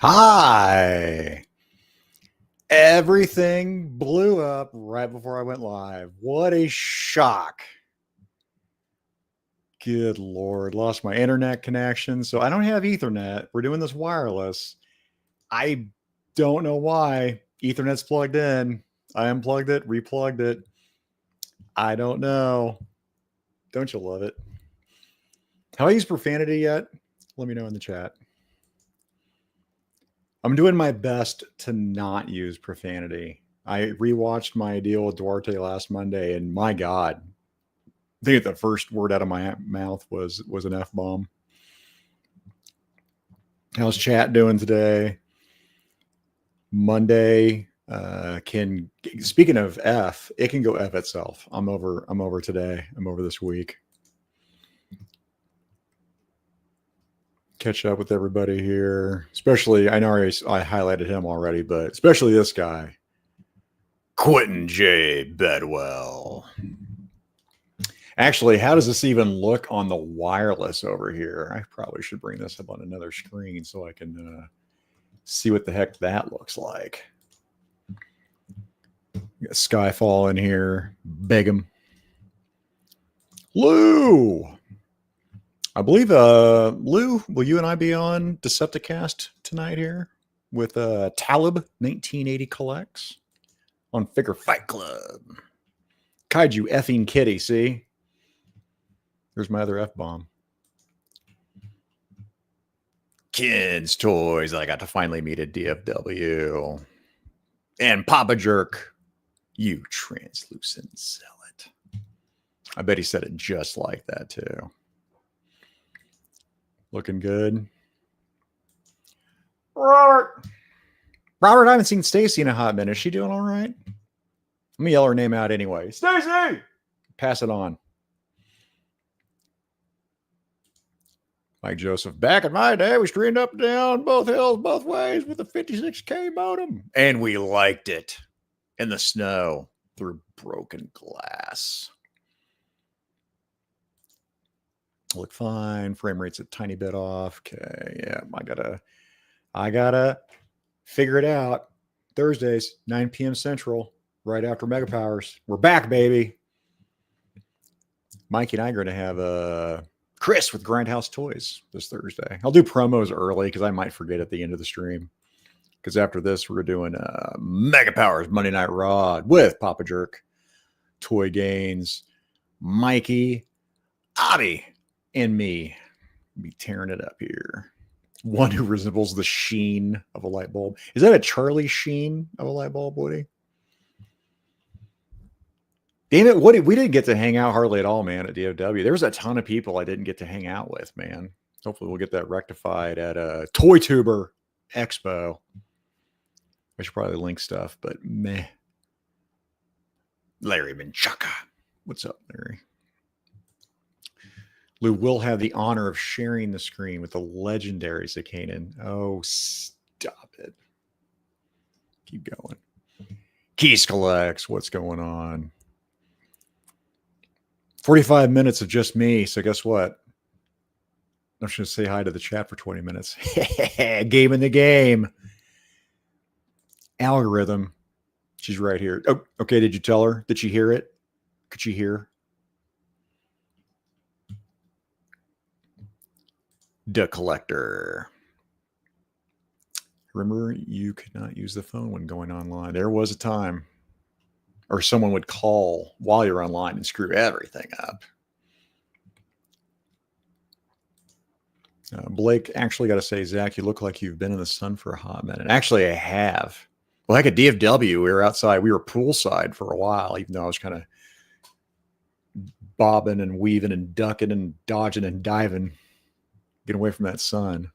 Hi. Everything blew up right before I went live. What a shock. Good Lord. Lost my internet connection. So I don't have Ethernet. We're doing this wireless. I don't know why. Ethernet's plugged in. I unplugged it, replugged it. I don't know. Don't you love it? Have I used profanity yet? Let me know in the chat. I'm doing my best to not use profanity. I rewatched my deal with Duarte last Monday, and my God, I think the first word out of my mouth was an F-bomb. How's chat doing today? Monday speaking of F, it can go F itself. I'm over today. I'm over this week. Catch up with everybody here, especially I know I highlighted him already, but especially this guy, Quentin J. Bedwell. Actually, how does this even look on the wireless over here? I probably should bring this up on another screen so I can see what the heck that looks like. Got Skyfall in here. Begum. Lou. I believe, Lou, will you and I be on Decepticast tonight here with Talib 1980 Collects on Figure Fight Club? Kaiju effing kitty, see? There's my other F-bomb. Kids' toys. I got to finally meet at DFW. And Papa Jerk, you translucent zealot. I bet he said it just like that, too. Looking good. Robert, I haven't seen Stacy in a hot minute. Is she doing all right? Let me yell her name out anyway. Stacy! Pass it on. Mike Joseph. Back in my day, we streamed up and down both hills, both ways with a 56K modem. And we liked it. In the snow through broken glass. Look fine. Frame rate's a tiny bit off. Okay, yeah, I gotta figure it out. Thursdays, 9 p.m. Central, right after Mega Powers. We're back, baby. Mikey and I are going to have Chris with Grindhouse Toys this Thursday. I'll do promos early because I might forget at the end of the stream. Because after this, we're doing Mega Powers Monday Night Raw with Papa Jerk, Toy Gaines, Mikey, Abby, and me. Be tearing it up here. One who resembles the sheen of a light bulb. Is that a Charlie Sheen of a light bulb, Woody? Damn it, Woody, we didn't get to hang out hardly at all, man, at DFW. There was a ton of people I didn't get to hang out with, man. Hopefully we'll get that rectified at a Toy Tuber Expo. I should probably link stuff, but meh. Larry Menchaca. What's up, Larry? Lou will have the honor of sharing the screen with the legendary Zakainen. Oh, stop it. Keep going. Keys Collects. What's going on? 45 minutes of just me. So guess what? I'm just going to say hi to the chat for 20 minutes. Game in the game. Algorithm. She's right here. Oh, okay. Did you tell her? Did she hear it? Could she hear? The Collector. Remember, you could not use the phone when going online. There was a time, or someone would call while you're online and screw everything up. Blake, actually got to say, Zach, you look like you've been in the sun for a hot minute. Actually, I have. Well, heck, at DFW, we were outside. We were poolside for a while, even though I was kind of bobbing and weaving and ducking and dodging and diving. Get away from that sun.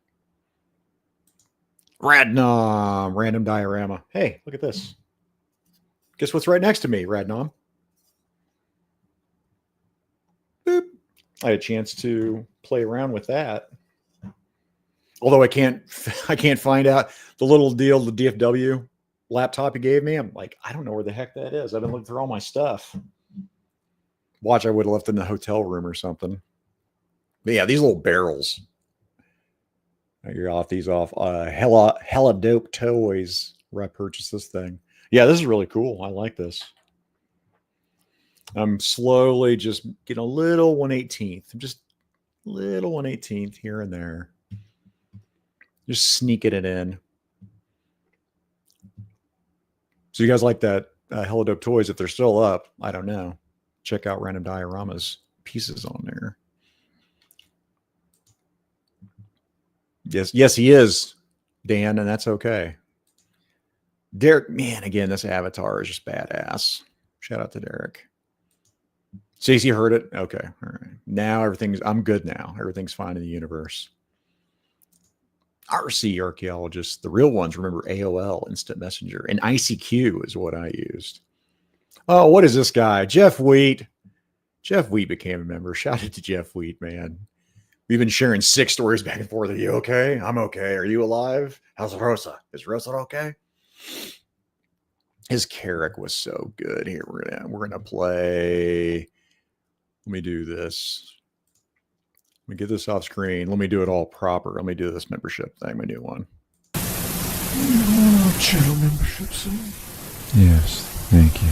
Radnom, random diorama. Hey, look at this. Guess what's right next to me, Radnom? Boop. I had a chance to play around with that. Although I can't find out the little deal, the DFW laptop he gave me. I'm like, I don't know where the heck that is. I've been looking through all my stuff. Watch, I would have left in the hotel room or something. But yeah, these little barrels. You're off these off hella dope toys where I purchased this thing. Yeah, this is really cool. I like this. I'm slowly just getting a little 1/18th, just little 1/18th here and there. Just sneaking it in. So you guys like that hella dope toys? If they're still up, I don't know. Check out Random Diorama's pieces on there. Yes, he is, Dan, and that's okay. Derek, man, again, this avatar is just badass. Shout out to Derek. Stacey heard it. Okay, all right. Now I'm good now. Everything's fine in the universe. RC archaeologists, the real ones, remember AOL, Instant Messenger, and ICQ is what I used. Oh, what is this guy? Jeff Wheat. Jeff Wheat became a member. Shout out to Jeff Wheat, man. We've been sharing 6 stories back and forth. Are you okay? I'm okay. Are you alive? How's Rosa? Is Rosa okay? His Carrick was so good. Here we're gonna play. Let me do this. Let me get this off screen. Let me do it all proper. Let me do this membership thing. My new one. Oh, channel membership soon. Yes, thank you.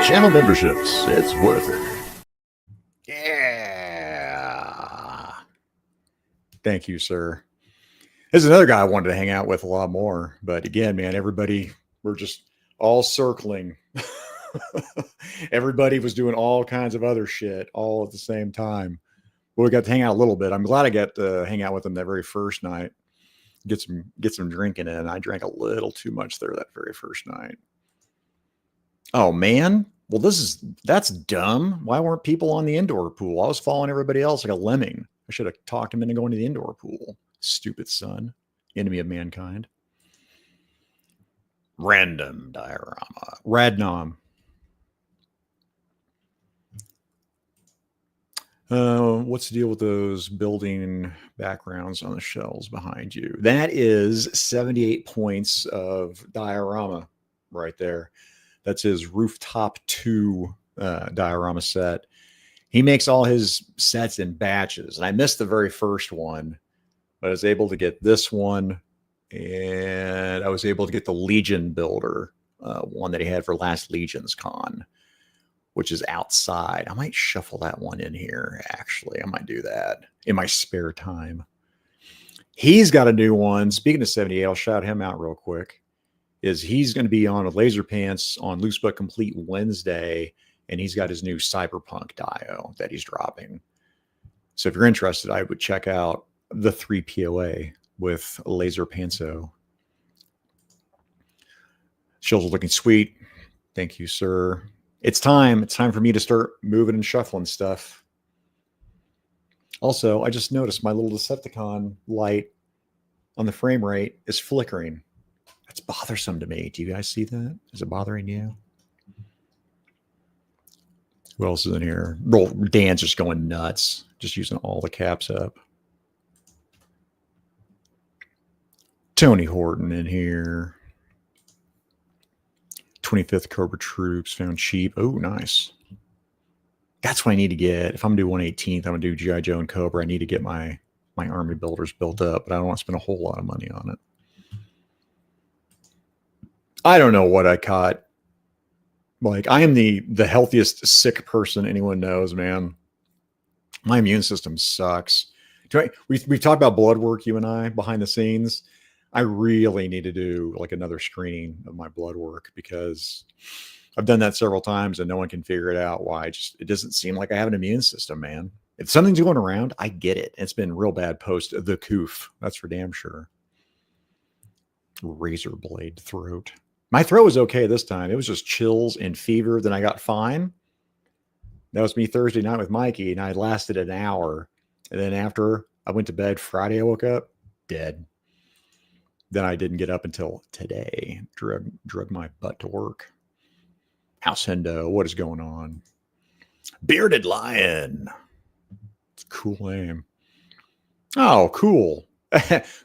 Channel memberships, it's worth it. Yeah. Thank you, sir. There's another guy I wanted to hang out with a lot more. But again, man, everybody, we're just all circling. Everybody was doing all kinds of other shit all at the same time. But we got to hang out a little bit. I'm glad I got to hang out with them that very first night. Get some drinking in. I drank a little too much there that very first night. Oh man. Well, that's dumb. Why weren't people on the indoor pool? I was following everybody else like a lemming. I should have talked him into going to the indoor pool. Stupid son. Enemy of mankind. Random diorama. Radnom. What's the deal with those building backgrounds on the shelves behind you? That is 78 points of diorama right there. That's his Rooftop 2 diorama set. He makes all his sets in batches. And I missed the very first one, but I was able to get this one. And I was able to get the Legion Builder, one that he had for last Legion's Con, which is outside. I might shuffle that one in here, actually. I might do that in my spare time. He's got a new one. Speaking of 78, I'll shout him out real quick. He's going to be on a Laser Pants on Loose But Complete Wednesday, and he's got his new Cyberpunk dio that he's dropping. So if you're interested, I would check out the 3 POA with Laser Pantso. Shills are looking sweet. Thank you, sir. It's time. It's time for me to start moving and shuffling stuff. Also, I just noticed my little Decepticon light on the frame rate is flickering. That's bothersome to me. Do you guys see that? Is it bothering you? Who else is in here? Well, Dan's just going nuts, just using all the caps up. Tony Horton in here. 25th Cobra Troops found cheap. Oh, nice. That's what I need to get. If I'm going to do 1/18th, I'm going to do G.I. Joe and Cobra. I need to get my army builders built up, but I don't want to spend a whole lot of money on it. I don't know what I caught. Like, I am the healthiest sick person anyone knows, man. My immune system sucks. We've talked about blood work, you and I, behind the scenes. I really need to do like another screening of my blood work because I've done that several times and no one can figure it out why. It doesn't seem like I have an immune system, man. If something's going around, I get it. It's been real bad post the coof. That's for damn sure. Razor blade throat. My throat was okay this time. It was just chills and fever. Then I got fine. That was me Thursday night with Mikey, and I lasted an hour. And then after I went to bed Friday, I woke up dead. Then I didn't get up until today. Drug my butt to work. House Hendo, what is going on? Bearded Lion. It's a cool name. Oh, cool.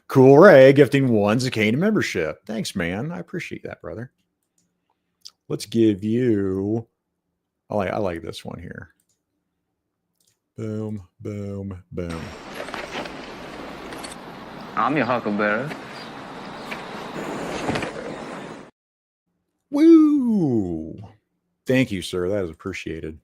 Cool Ray gifting 1 Zakainen membership. Thanks, man. I appreciate that, brother. Let's give you. I like this one here. Boom, boom, boom. I'm your huckleberry. Woo! Thank you, sir. That is appreciated.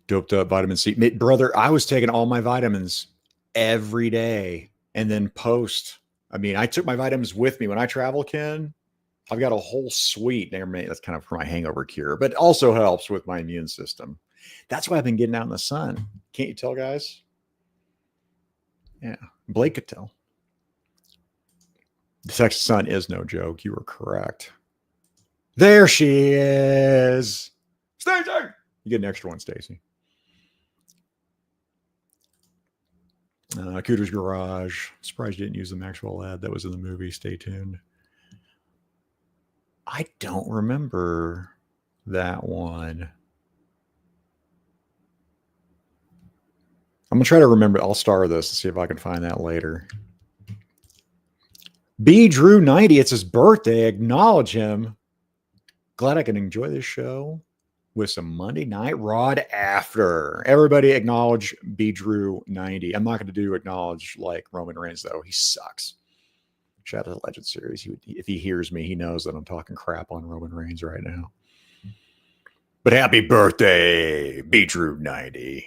Doped up vitamin C. Brother, I was taking all my vitamins every day and then post. I mean, I took my vitamins with me when I travel, Ken. I've got a whole suite. That's kind of for my hangover cure, but it also helps with my immune system. That's why I've been getting out in the sun. Can't you tell, guys? Yeah, Blake could tell. The Texas sun is no joke. You are correct. There she is. Stacey! You get an extra one, Stacy. Cooter's Garage. Surprised you didn't use the Maxwell ad that was in the movie. Stay tuned. I don't remember that one. I'm going to try to remember. I'll star this and see if I can find that later. B. Drew 90. It's his birthday. Acknowledge him. Glad I can enjoy this show with some Monday Night Raw after. Everybody acknowledge B. Drew 90. I'm not going to do acknowledge like Roman Reigns, though. He sucks. Shout out to Legend Series. If he hears me, he knows that I'm talking crap on Roman Reigns right now. But happy birthday, B. Drew 90.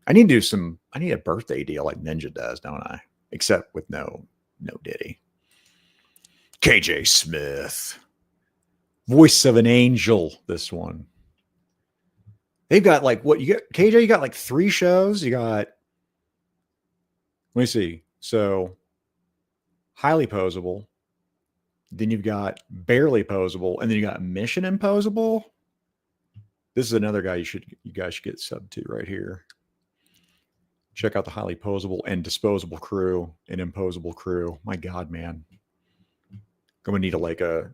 I need a birthday deal like Ninja does, don't I? Except with no Diddy. KJ Smith. Voice of an Angel, this one. They've got like what you get, KJ, you got like 3 shows. You got, let me see. So highly posable. Then you've got barely posable, and then you got Mission Imposable. This is another guy you guys should get subbed to right here. Check out the highly posable and disposable crew and imposable crew. My God, man. I'm gonna need a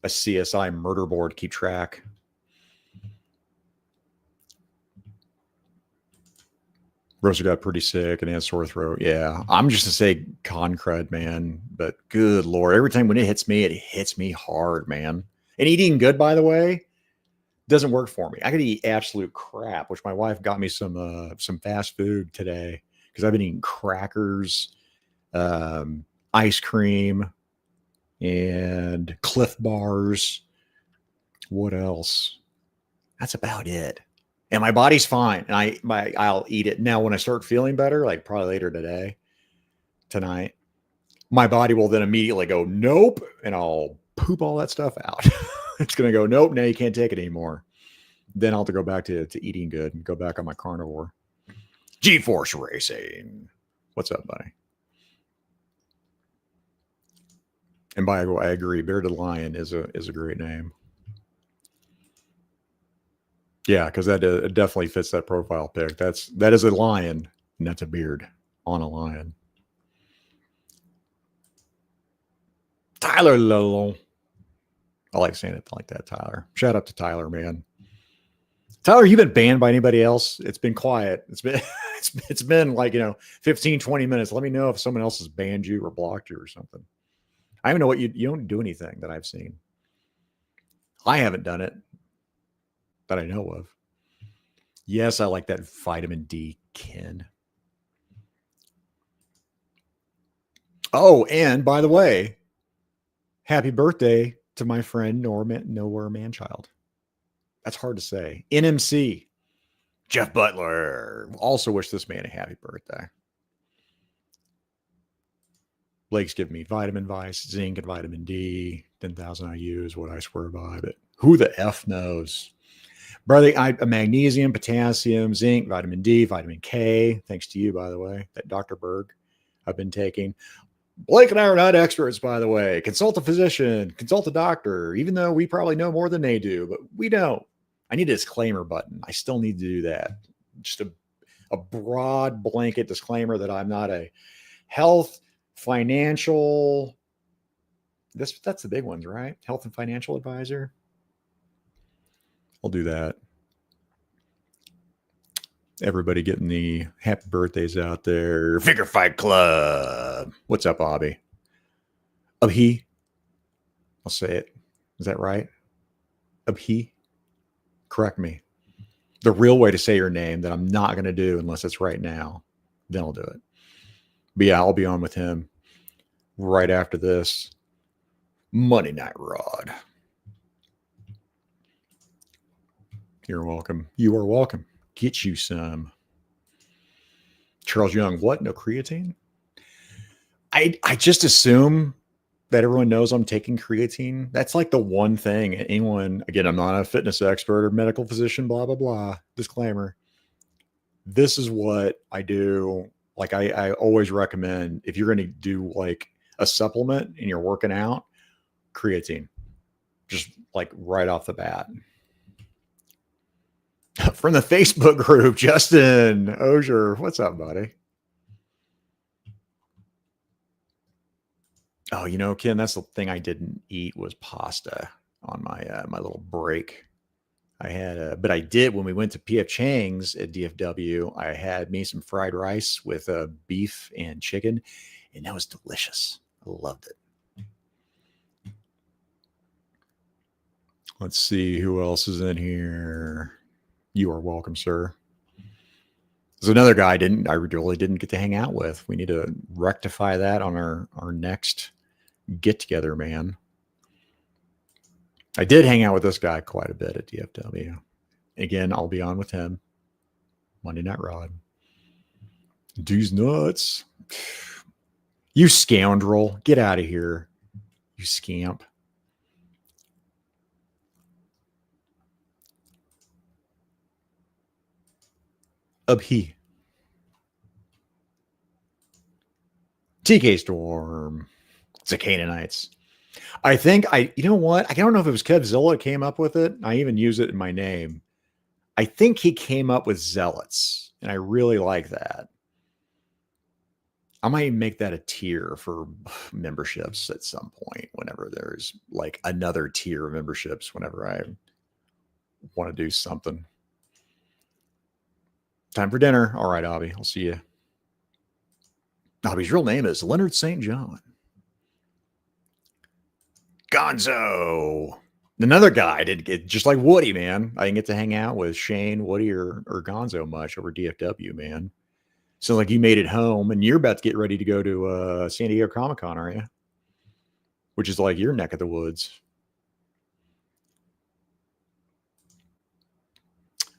CSI murder board to keep track. Rosa got pretty sick and had sore throat. Yeah, I'm just to say con crud, man. But good Lord, every time when it hits me hard, man. And eating good, by the way, doesn't work for me. I could eat absolute crap, which my wife got me some fast food today because I've been eating crackers, ice cream, and Cliff bars. What else? That's about it. And my body's fine. And I'll eat it. Now, when I start feeling better, like probably later tonight, my body will then immediately go, nope. And I'll poop all that stuff out. It's going to go, nope, now you can't take it anymore. Then I'll have to go back to eating good and go back on my carnivore. G-Force Racing. What's up, buddy? And by the way, I agree. Bearded Lion is a great name. Yeah, because that it definitely fits that profile pic. That is a lion, and that's a beard on a lion. Tyler Lolo. I like saying it like that, Tyler. Shout out to Tyler, man. Tyler, you been banned by anybody else? It's been quiet. It's been like 15, 20 minutes. Let me know if someone else has banned you or blocked you or something. I don't know what you don't do anything that I've seen. I haven't done it that I know of. Yes, I like that vitamin D, Ken. Oh, and by the way, happy birthday to my friend Nowhere Manchild. That's hard to say. NMC, Jeff Butler. Also wish this man a happy birthday. Blake's giving me vitamin Vice, zinc, and vitamin D. 10,000 IU is what I swear by, but who the F knows? Brother, magnesium, potassium, zinc, vitamin D, vitamin K. Thanks to you, by the way, that Dr. Berg I've been taking. Blake and I are not experts, by the way. Consult a physician, consult a doctor, even though we probably know more than they do, but we don't. I need a disclaimer button. I still need to do that. Just a broad blanket disclaimer that I'm not a health, financial. That's the big ones, right? Health and financial advisor. I'll do that. Everybody getting the happy birthdays out there. Figure Fight Club. What's up, Bobby? Abhi. I'll say it. Is that right? Abhi? Correct me. The real way to say your name that I'm not going to do unless it's right now, then I'll do it. But yeah, I'll be on with him right after this. Monday Night Rod. You're welcome. You are welcome. Get you some. Charles Young, what? No creatine? I just assume that everyone knows I'm taking creatine. That's like the one thing anyone, again, I'm not a fitness expert or medical physician, blah, blah, blah. Disclaimer. This is what I do. Like I always recommend if you're going to do like a supplement and you're working out, creatine, just like right off the bat. From the Facebook group, Justin Ozier, what's up, buddy? Oh, you know, Ken, that's the thing I didn't eat was pasta on my my little break. I had, but I did when we went to PF Chang's at DFW. I had me some fried rice with beef and chicken, and that was delicious. I loved it. Let's see who else is in here. You are welcome, sir. There's another guy I really didn't get to hang out with. We need to rectify that on our next get together, man. I did hang out with this guy quite a bit at DFW. Again, I'll be on with him. Monday Night Rod. Dude's nuts. You scoundrel. Get out of here. You scamp. Abhi. TK Storm. Zakainites. I think you know what? I don't know if it was Kevzilla that came up with it. I even use it in my name. I think he came up with Zealots, and I really like that. I might make that a tier for memberships at some point whenever there's like another tier of memberships whenever I want to do something. Time for dinner. All right, Abby. I'll see you. Abby's real name is Leonard St. John. Gonzo. Another guy didn't get, just like Woody, man. I didn't get to hang out with Shane, Woody, or Gonzo much over DFW, man. So like you made it home and you're about to get ready to go to San Diego Comic-Con, are you? Which is like your neck of the woods.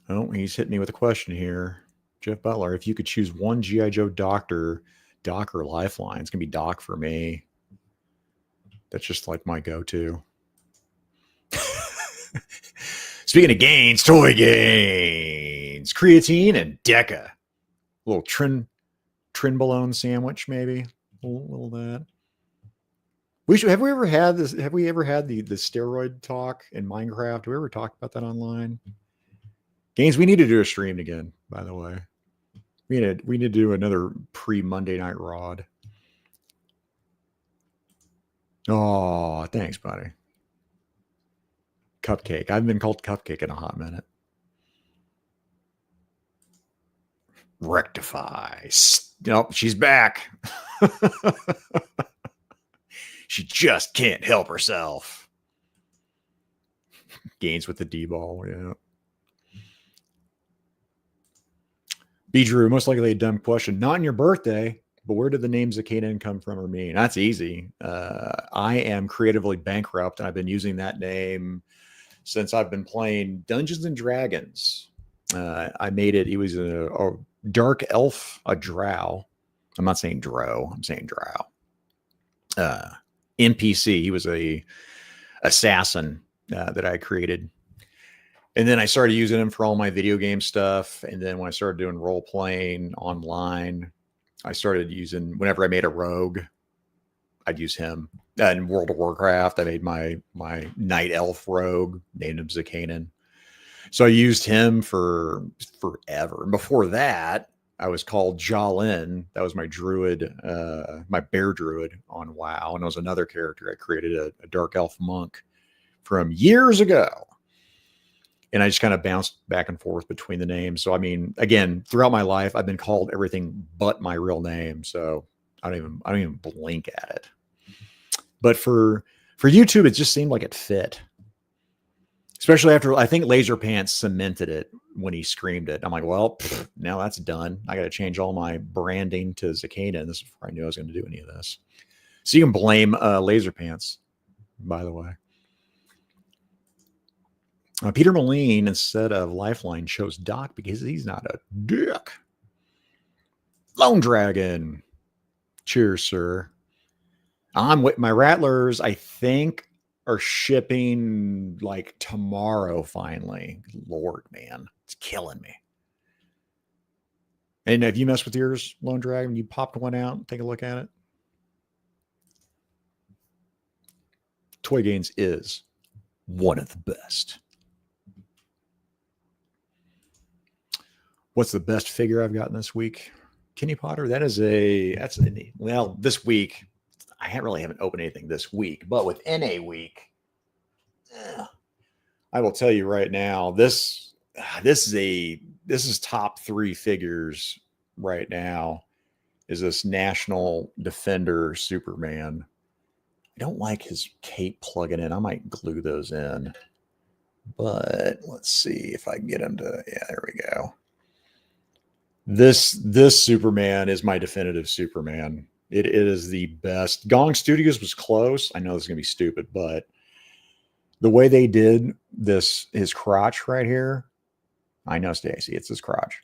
Oh, he's hitting me with a question here. Jeff Butler, if you could choose one G.I. Joe Doc or Lifeline, it's going to be Doc for me. That's just like my go-to. Speaking of gains, toy gains, creatine and Deca. A little Trinbolone sandwich, maybe. A little that. Have we ever had this? Have we ever had the steroid talk in Minecraft? Have we ever talked about that online? Gains, we need to do a stream again, by the way. We need to do another pre-Monday Night Rod. Oh, thanks, buddy. Cupcake. I've been called Cupcake in a hot minute. Rectify. Nope, she's back. She just can't help herself. Gains with the D-ball, yeah. B. Drew, most likely a dumb question. Not in your birthday, but where did the name Zakainen come from or mean? That's easy. I am creatively bankrupt, and I've been using that name since I've been playing Dungeons and Dragons. I made it. He was a dark elf, a drow. I'm not saying drow. I'm saying drow. NPC. He was a assassin that I created. And then I started using him for all my video game stuff. And then when I started doing role playing online, I started using, whenever I made a rogue, I'd use him. In World of Warcraft, I made my night elf rogue, named him Zakainen. So I used him for forever. And before that, I was called Jalin. That was my druid, my bear druid on WoW. And it was another character I created, a dark elf monk from years ago. And I just kind of bounced back and forth between the names. So I mean, again, throughout my life, I've been called everything but my real name. So I don't even blink at it. But for YouTube, it just seemed like it fit. Especially after I think Laser Pants cemented it when he screamed it. I'm like, well, now that's done. I got to change all my branding to Zakainen. This is before I knew I was going to do any of this. So you can blame Laser Pants, by the way. Peter Moline, instead of Lifeline, chose Doc because he's not a dick. Lone Dragon. Cheers, sir. I'm with my Rattlers, I think, are shipping like tomorrow finally. Lord, man. It's killing me. And have you messed with yours, Lone Dragon? You popped one out? Take a look at it. Toy Gains is one of the best. What's the best figure I've gotten this week? Kenny Potter. This week, I haven't opened anything this week, but within a week, I will tell you right now, this is top 3 figures right now. Is this National Defender Superman? I don't like his cape plugging in. I might glue those in, but let's see if I can get him to. Yeah, there we go. This Superman is my definitive Superman. It is the best. Gong Studios was close. I know this is gonna be stupid, but the way they did this, his crotch right here. I know, Stacy, it's his crotch.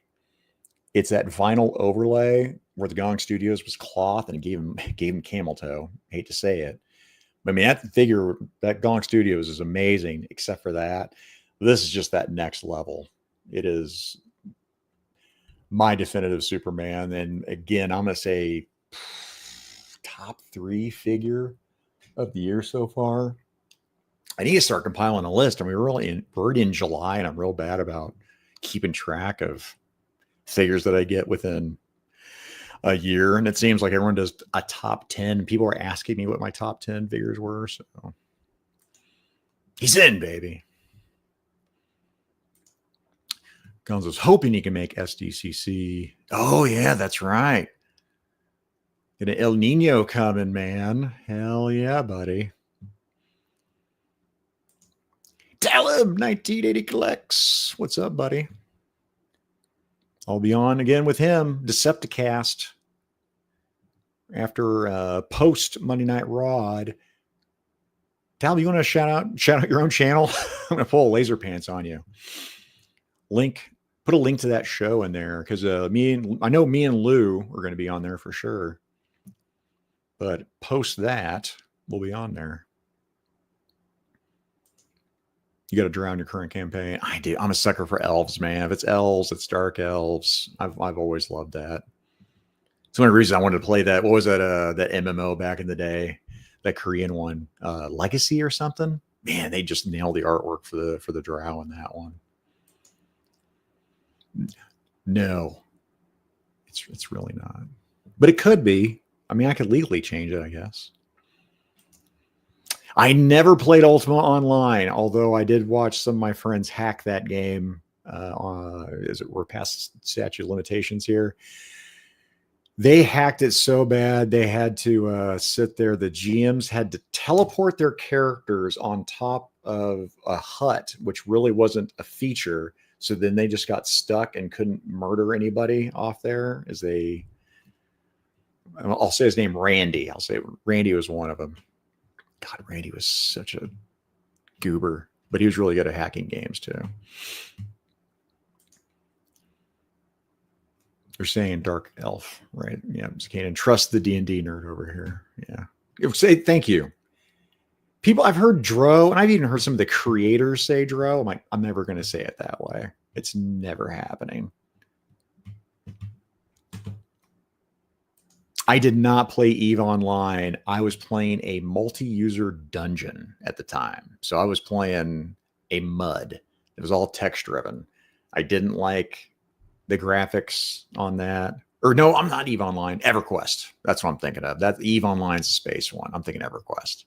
It's that vinyl overlay where the Gong Studios was cloth and gave him camel toe. Hate to say it. I mean, that figure, that Gong Studios is amazing, except for that. This is just that next level. It is my definitive Superman. And again, I'm going to say top 3 figure of the year so far. I need to start compiling a list. I mean, we're already in July, and I'm real bad about keeping track of figures that I get within a year. And it seems like everyone does a top 10. People are asking me what my top 10 figures were. So he's in, baby. Gonzo's hoping he can make SDCC. Oh, yeah, that's right. Get an El Nino coming, man. Hell yeah, buddy. Talib 1980 collects. What's up, buddy? I'll be on again with him. Decepticast. After post Monday Night Raw. Talib, you want to shout out your own channel? I'm gonna pull Laser Pants on you. Put a link to that show in there because I know me and Lou are going to be on there for sure. But post that, we'll be on there. You got to drown your current campaign. I do. I'm a sucker for elves, man. If it's elves, it's dark elves. I've always loved that. It's one of the reasons I wanted to play that. What was that? That MMO back in the day, that Korean one, Legacy or something. Man, they just nailed the artwork for the drow in that one. No, it's really not. But it could be. I mean, I could legally change it, I guess. I never played Ultima Online, although I did watch some of my friends hack that game. We're past statute of limitations here. They hacked it so bad they had to sit there. The GMs had to teleport their characters on top of a hut, which really wasn't a feature. So then they just got stuck and couldn't murder anybody off there. I'll say his name, Randy. I'll say Randy was one of them. God, Randy was such a goober, but he was really good at hacking games too. They're saying Dark Elf, right? Yeah, Zakainen, trust the D&D nerd over here. Yeah, say thank you. People, I've heard Dro, and I've even heard some of the creators say Dro. I'm like, I'm never going to say it that way. It's never happening. I did not play EVE Online. I was playing a multi-user dungeon at the time. So I was playing a MUD. It was all text-driven. I didn't like the graphics on that. Or no, I'm not EVE Online. EverQuest. That's what I'm thinking of. That EVE Online's the space one. I'm thinking EverQuest.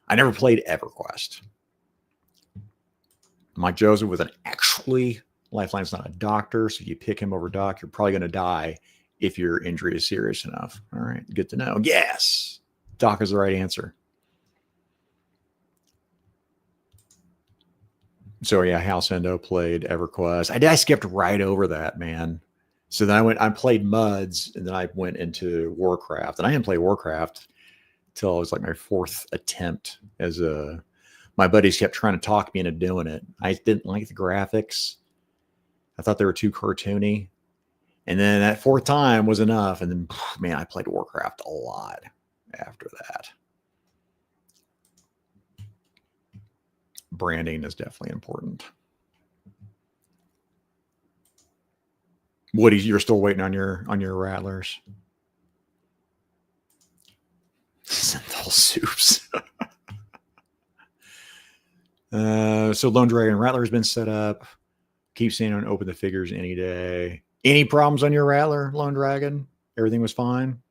I never played EverQuest. Mike Joseph with an actually Lifeline's not a doctor, so if you pick him over Doc, you're probably going to die if your injury is serious enough. All right, good to know. Yes, Doc is the right answer. So yeah, House Endo played EverQuest. I skipped right over that, man. So then I played Muds, and then I went into Warcraft, and I didn't play Warcraft till it was like my fourth attempt. My buddies kept trying to talk me into doing it. I didn't like the graphics. I thought they were too cartoony. And then that fourth time was enough. And then, man, I played Warcraft a lot after that. Branding is definitely important. Woody, you're still waiting on your rattlers. Synthol soups. So Lone Dragon Rattler has been set up. Keep seeing on open the figures any day. Any problems on your Rattler, Lone Dragon? Everything was fine?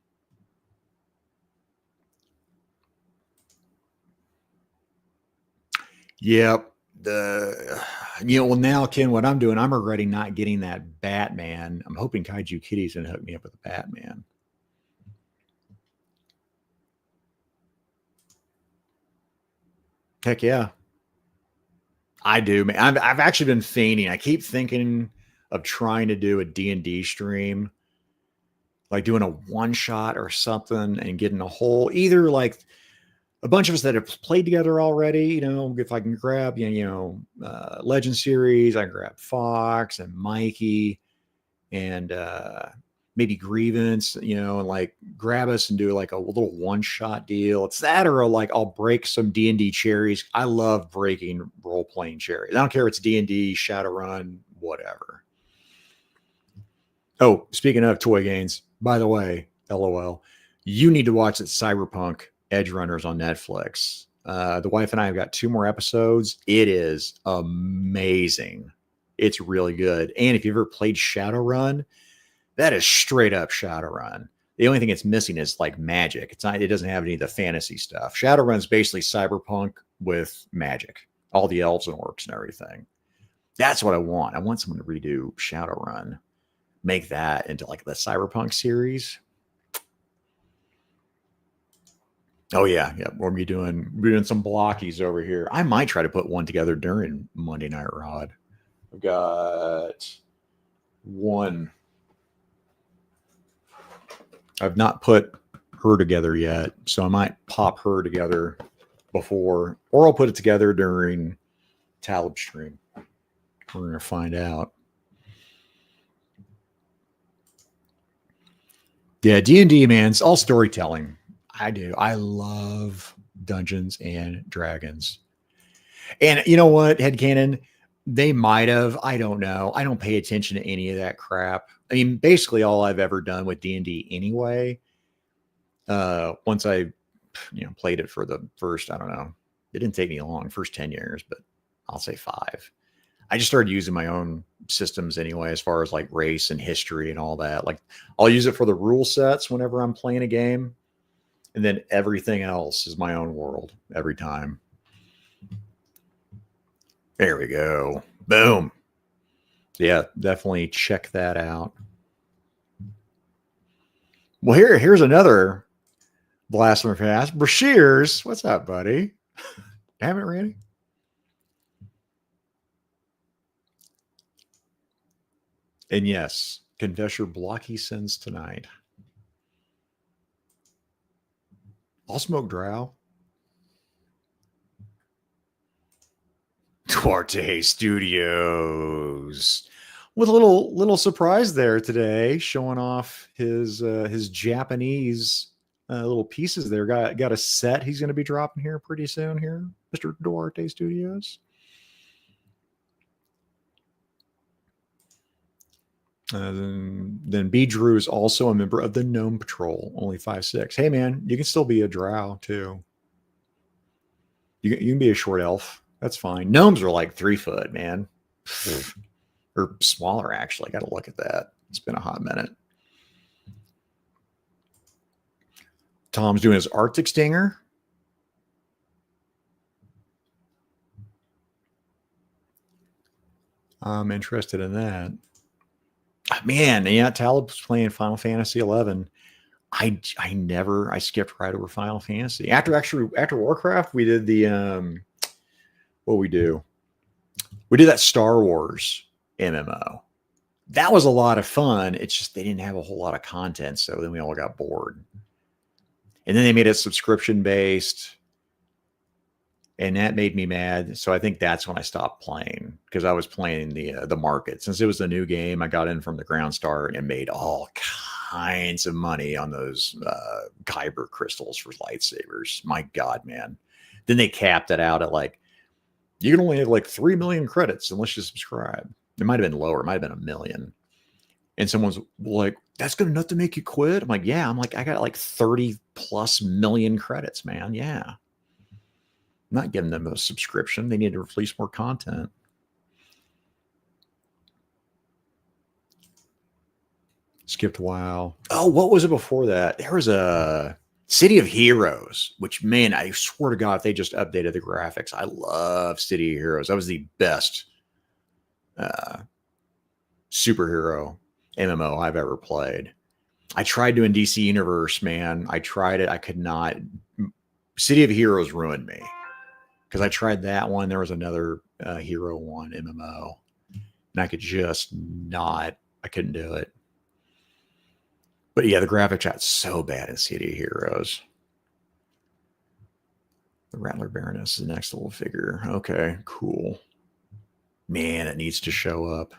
Yep. Well, now, Ken, what I'm doing, I'm regretting not getting that Batman. I'm hoping Kaiju Kitty's going to hook me up with the Batman. Heck yeah. I do, man. I've actually been fiending. I keep thinking of trying to do a D&D stream, like doing a one shot or something and getting a whole, either like a bunch of us that have played together already, if I can grab, Legend Series, I can grab Fox and Mikey and maybe Grievance, and like grab us and do like a little one-shot deal. It's that, or like I'll break some D&D cherries. I love breaking role-playing cherries. I don't care if it's D&D, Shadowrun, whatever. Oh, speaking of toy games, by the way, LOL, you need to watch that Cyberpunk Edge Runners on Netflix. The wife and I have got 2 more episodes. It is amazing. It's really good. And if you've ever played Shadowrun, that is straight up Shadowrun. The only thing it's missing is like magic. It doesn't have any of the fantasy stuff. Shadowrun's basically Cyberpunk with magic, all the elves and orcs and everything. That's what I want. I want someone to redo Shadowrun, make that into like the Cyberpunk series. Oh yeah. We'll be doing some blockies over here. I might try to put one together during Monday Night Rod. I've got one. I've not put her together yet, so I might pop her together before, or I'll put it together during Talib stream. We're going to find out. Yeah, D&D, man, it's all storytelling. I do. I love Dungeons and Dragons. And you know what, headcanon? They might have. I don't know. I don't pay attention to any of that crap. I mean, basically all I've ever done with D&D anyway, once I, played it for the first, I don't know, it didn't take me long, first 10 years, but I'll say 5. I just started using my own systems anyway, as far as like race and history and all that. Like I'll use it for the rule sets whenever I'm playing a game. And then everything else is my own world every time. There we go. Boom. Yeah, definitely check that out. Well, here's another Blasphemer Pass. Brashears, what's up, buddy? Damn it, Randy. And yes, confess your blocky sins tonight. I'll smoke drow. Duarte Studios with a little surprise there today, showing off his Japanese little pieces there. Got a set he's going to be dropping here pretty soon here, Mr. Duarte Studios. Then B. Drew is also a member of the Gnome Patrol, only 5'6". Hey man, you can still be a drow too. You can be a short elf. That's fine. Gnomes are like 3 foot, man. Or smaller, actually. Got to look at that. It's been a hot minute. Tom's doing his Arctic Stinger. I'm interested in that. Man, yeah, Talib was playing Final Fantasy 11. I skipped right over Final Fantasy. After Warcraft, we did the what we do? We did that Star Wars MMO. That was a lot of fun. It's just they didn't have a whole lot of content, so then we all got bored. And then they made it subscription based, and that made me mad. So I think that's when I stopped playing, because I was playing the market. Since it was a new game, I got in from the ground start and made all kinds of money on those Kyber crystals for lightsabers. My God, man. Then they capped it out at like, you can only have like 3 million credits unless you subscribe. It might have been lower. It might have been 1 million. And someone's like, that's good enough to make you quit? I'm like, yeah. I'm like, I got like 30 plus million credits, man. Yeah. I'm not giving them a subscription. They need to release more content. Skipped WoW. Oh, what was it before that? There was a City of Heroes, which, man, I swear to God, if they just updated the graphics. I love City of Heroes. That was the best superhero MMO I've ever played. I tried doing DC Universe, man. I tried it. I could not. City of Heroes ruined me, because I tried that one. There was another Hero one MMO, and I could just not. I couldn't do it. But yeah, the graphics got so bad in City of Heroes. The Rattler Baroness is the next little figure. Okay, cool. Man, it needs to show up.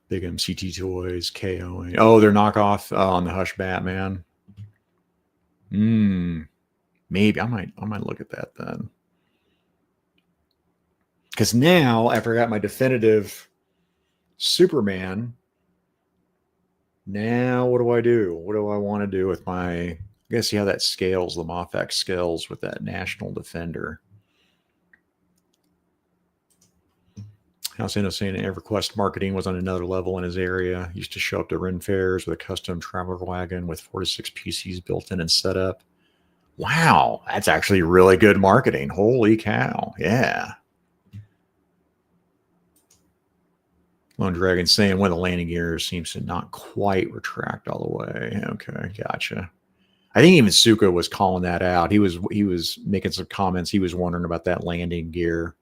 Big MCT Toys, KOing. Oh, they're knockoff on the Hush Batman. Maybe I might look at that then. Because now, after I got my definitive Superman, now what do I do? What do I want to do with my? I gotta see how that scales. The Mofex scales with that National Defender. House Innocent and EverQuest marketing was on another level in his area. He used to show up to Ren fairs with a custom traveler wagon with 4 to 6 PCs built in and set up. Wow, that's actually really good marketing. Holy cow. Yeah. Lone Dragon saying one of the landing gears seems to not quite retract all the way. Okay, gotcha. I think even Suka was calling that out. He was making some comments. He was wondering about that landing gear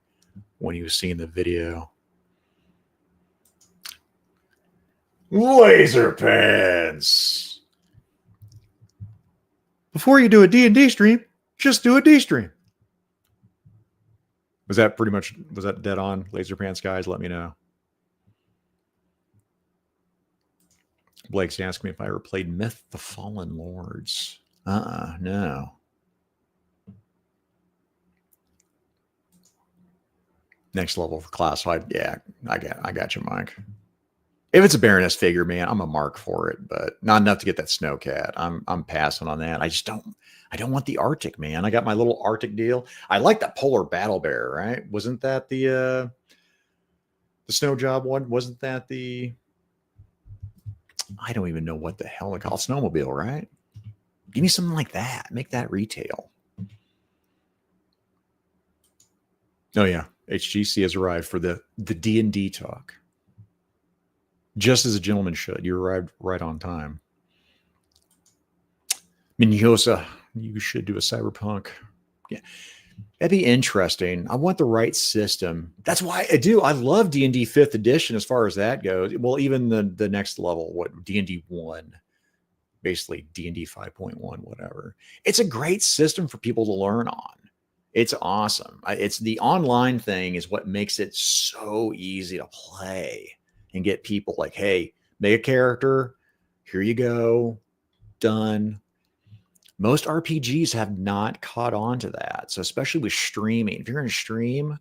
when he was seeing the video. Laser pants. Before you do a D&D stream, just do a D stream. Was that dead on? Laser pants guys, let me know. Blake's asking me if I ever played Myth the Fallen Lords. No. Next level for classified. Yeah, I got you, Mike. If it's a Baroness figure, man, I'm a mark for it, but not enough to get that Snowcat. I'm passing on that. I don't want the Arctic, man. I got my little Arctic deal. I like that Polar Battle Bear, right? Wasn't that the snow job one? Wasn't that the, I don't even know what the hell they call it. Snowmobile, right? Give me something like that. Make that retail. Oh yeah, HGC has arrived for the D&D talk. Just as a gentleman should. You arrived right on time. Minyosa, you should do a cyberpunk. Yeah, that'd be interesting. I want the right system. That's why I do. I love D&D 5th edition as far as that goes. Well, even the next level, what D&D 1, basically D&D 5.1, whatever. It's a great system for people to learn on. It's awesome. It's the online thing is what makes it so easy to play and get people like, hey, make a character. Here you go. Done. Most RPGs have not caught on to that. So especially with streaming, if you're going to stream,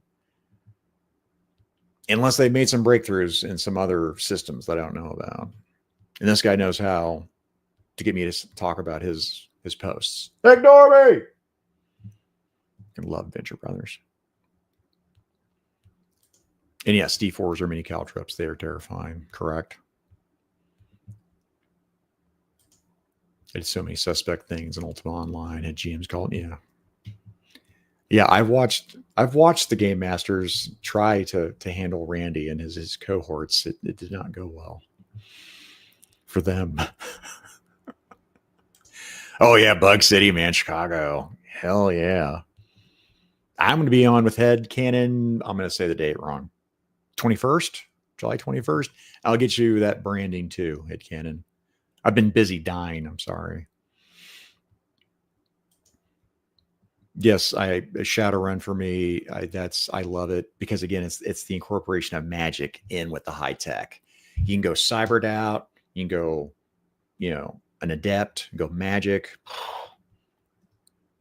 unless they've made some breakthroughs in some other systems that I don't know about. And this guy knows how to get me to talk about his posts. Ignore me. I love Venture Brothers. And yes, D4s are mini caltrops. They are terrifying. Correct. I did so many suspect things in Ultima Online. Had GMs called. Yeah. Yeah, I've watched the game masters try to handle Randy and his cohorts. It did not go well for them. Oh yeah, Bug City, man, Chicago. Hell yeah. I'm going to be on with Head Cannon. I'm going to say the date wrong. 21st, July 21st. I'll get you that branding too, Head Cannon. I've been busy dying. I'm sorry. Yes, a Shadowrun for me. I love it because again, it's the incorporation of magic in with the high tech. You can go cybered out. You can go, an adept. Go magic.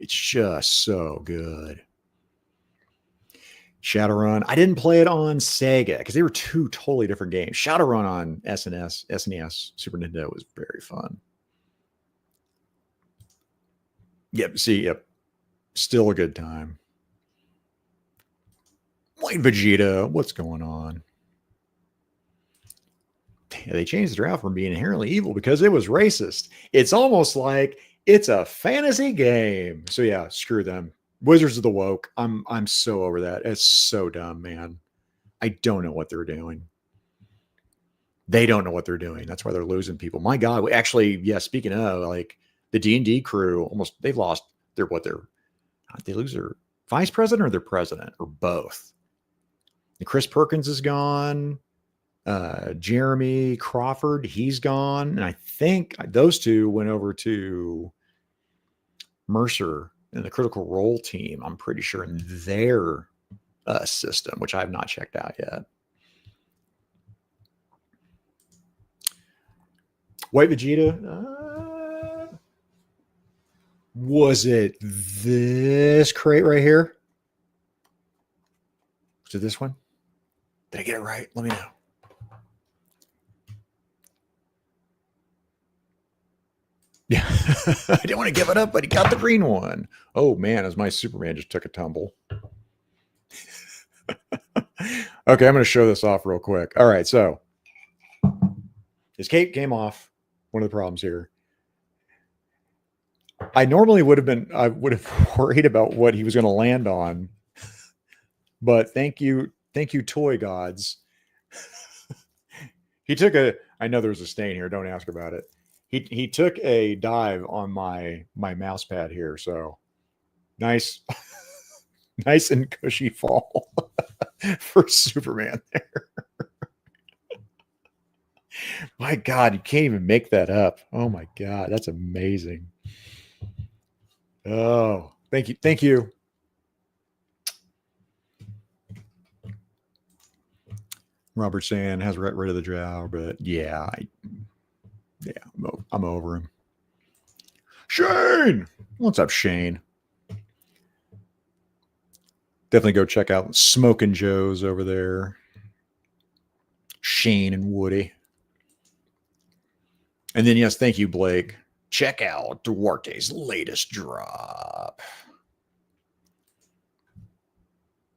It's just so good. Shadowrun. I didn't play it on Sega because they were two totally different games. Shadowrun on SNES, Super Nintendo was very fun. Yep. See, yep. Still a good time. White Vegeta, what's going on? They changed the draft from being inherently evil because it was racist. It's almost like it's a fantasy game. So yeah, screw them. Wizards of the Woke. I'm so over that. It's so dumb, man. I don't know what they're doing. They don't know what they're doing. That's why they're losing people. My God, actually, yeah. Speaking of, like the D&D crew, they've lost they lose their vice president or their president or both. And Chris Perkins is gone. Jeremy Crawford, he's gone, and I think those two went over to Mercer in the Critical Role team. I'm pretty sure in their system, which I have not checked out yet. White Vegeta. Was it this crate right here? Was it this one? Did I get it right? Let me know. Yeah. I didn't want to give it up, but he got the green one. Oh man, as my Superman just took a tumble. Okay, I'm going to show this off real quick. All right, so his cape came off. One of the problems here. I would have worried about what he was going to land on. But thank you, toy gods. I know there's a stain here. Don't ask about it. He took a dive on my mouse pad here. So nice, nice and cushy fall for Superman there. My God, you can't even make that up. Oh my God, that's amazing. Oh, thank you. Thank you. Robert Sand has rid of the drow, but yeah, I'm over him. Shane, what's up, Shane? Definitely go check out Smoking Joe's over there. Shane and Woody. And then, yes, thank you, Blake. Check out Duarte's latest drop.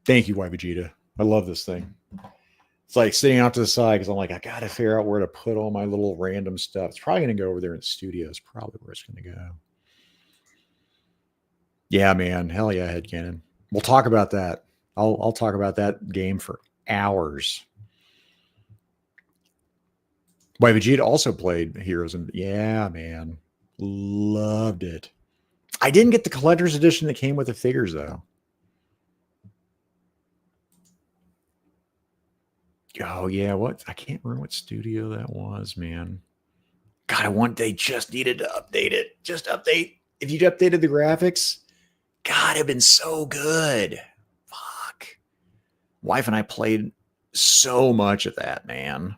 Thank you, White Vegeta. I love this thing. It's like sitting out to the side because I'm like, I got to figure out where to put all my little random stuff. It's probably going to go over there in the studio. It's probably where it's going to go. Yeah, man. Hell yeah, Headcanon. We'll talk about that. I'll talk about that game for hours. White Vegeta also played Heroes, and yeah, man. Loved it. I didn't get the collector's edition that came with the figures, though. Oh, yeah. What? I can't remember what studio that was, man. God, they just needed to update it. Just update. If you updated the graphics, God, it'd been so good. Fuck. Wife and I played so much of that, man.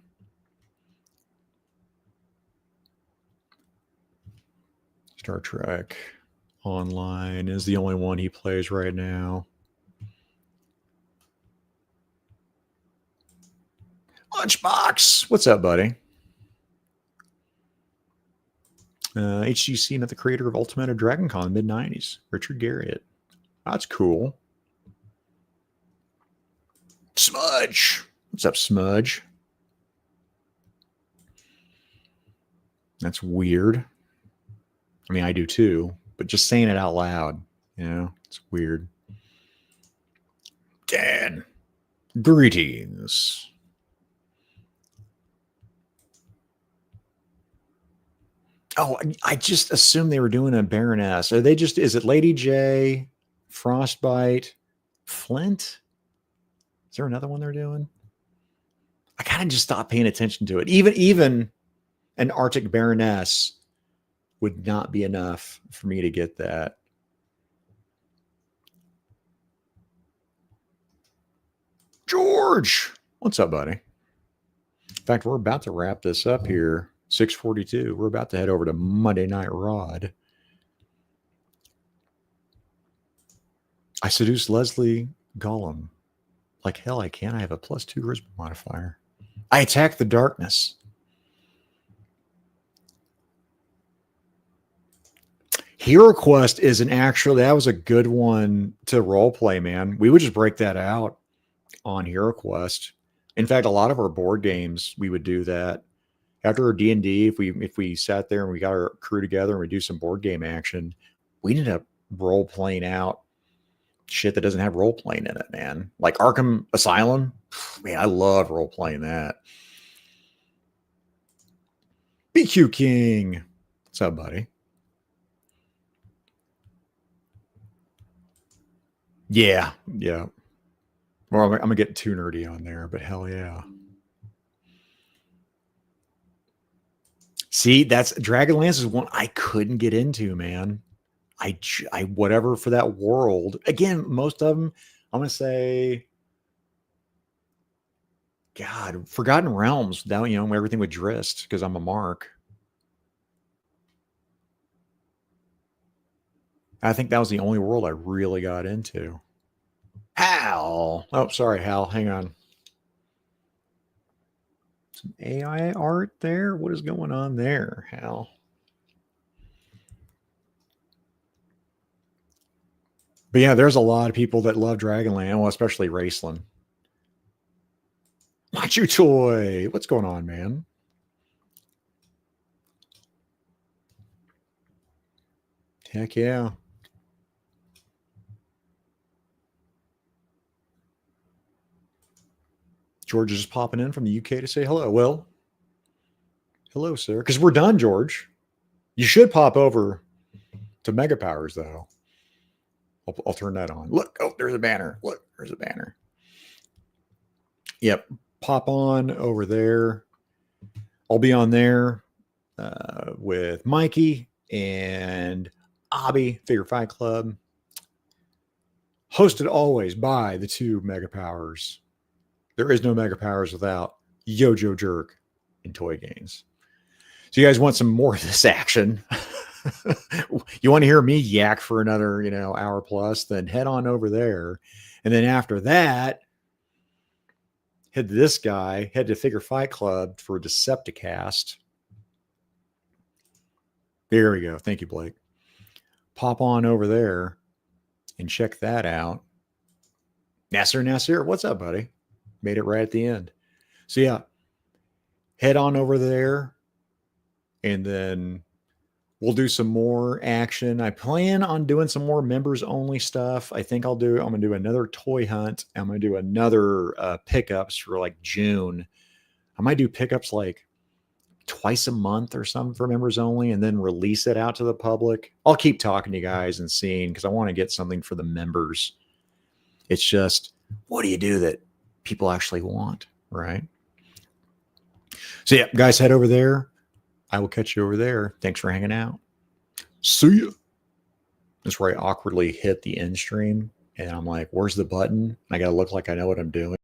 Star Trek Online is the only one he plays right now. Lunchbox, what's up, buddy? HGC met the creator of Ultimate of Dragon Con in the mid-90s, Richard Garriott. That's cool. Smudge, what's up, Smudge? That's weird. I mean, I do too, but just saying it out loud, it's weird. Dan, greetings. Oh, I just assumed they were doing a Baroness. Are they just, is it Lady J, Frostbite, Flint? Is there another one they're doing? I kind of just stopped paying attention to it. Even an Arctic Baroness would not be enough for me to get that. George, what's up, buddy? In fact, we're about to wrap this up here. 6:42. We're about to head over to Monday Night Rod. I seduced Leslie Gollum. Like hell, I can. I have a +2 charisma modifier. I attack the darkness. Hero Quest is that was a good one to role play, man. We would just break that out on Hero Quest. In fact, a lot of our board games, we would do that. After our D&D, if we sat there and we got our crew together and we do some board game action, we ended up role playing out shit that doesn't have role playing in it, man. Like Arkham Asylum, man, I love role playing that. BQ King, what's up, buddy? Yeah. Well, I'm gonna get too nerdy on there, but hell yeah. See, that's Dragonlance is one I couldn't get into, man. I whatever for that world. Again, most of them, I'm gonna say, God, Forgotten Realms. Down, everything with Drist because I'm a mark. I think that was the only world I really got into. Hal. Oh, sorry, Hal. Hang on. Some AI art there. What is going on there, Hal? But yeah, there's a lot of people that love Dragonland, well, especially Raceland. Machu Toy. What's going on, man? Heck yeah. George is just popping in from the UK to say hello. Well, hello, sir. Because we're done, George. You should pop over to Mega Powers, though. I'll turn that on. Look, oh, there's a banner. Look, there's a banner. Yep, pop on over there. I'll be on there with Mikey and Abby, Figure Fight Club. Hosted always by the two Mega Powers. There is no Mega Powers without Yojo Jerk and Toy Games. So you guys want some more of this action? You want to hear me yak for another, hour plus? Then head on over there, and then after that, head to this guy. Head to Figure Fight Club for Decepticast. There we go. Thank you, Blake. Pop on over there and check that out. Nasser, what's up, buddy? Made it right at the end. So yeah, head on over there, and then we'll do some more action. I plan on doing some more members only stuff. I'm going to do another toy hunt. I'm going to do another pickups for like June. I might do pickups like twice a month or something for members only, and then release it out to the public. I'll keep talking to you guys and seeing, because I want to get something for the members. It's just, what do you do that people actually want, right? So yeah, guys, head over there. I will catch you over there. Thanks for hanging out. See ya. That's where I awkwardly hit the end stream, and I'm like, where's the button? I got to look like I know what I'm doing.